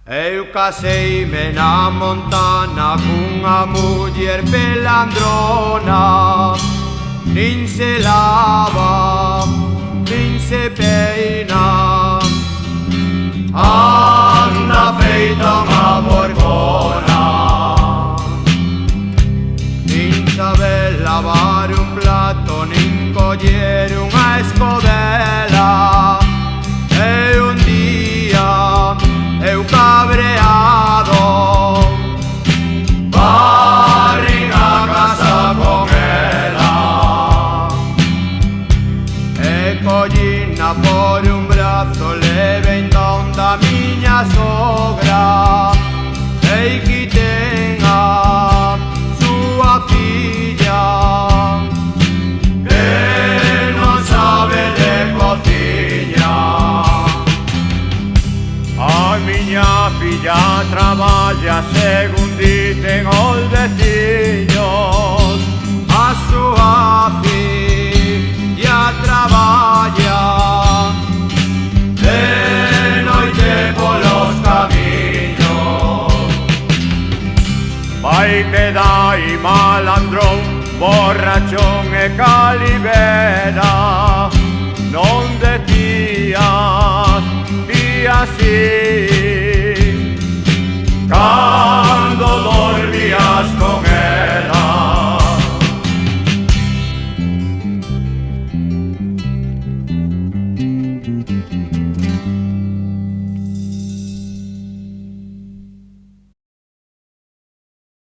Eu caseime na montana cunha muller pelandrona. Nin se lava, nin se peina, anda feita unha borcona. Nin sabe lavar un plato, nin coller unha escodela. E un día eu cabreado barrín a casa con ela. E collina por un brazo leven donda miña sogra. E quiten a súa filla que non sabe de cociña. A miña filla traballa según dicen os veciños. A súa filla traballa de noite polos camiños. Vai que dai malandrón, borrachón e calibé.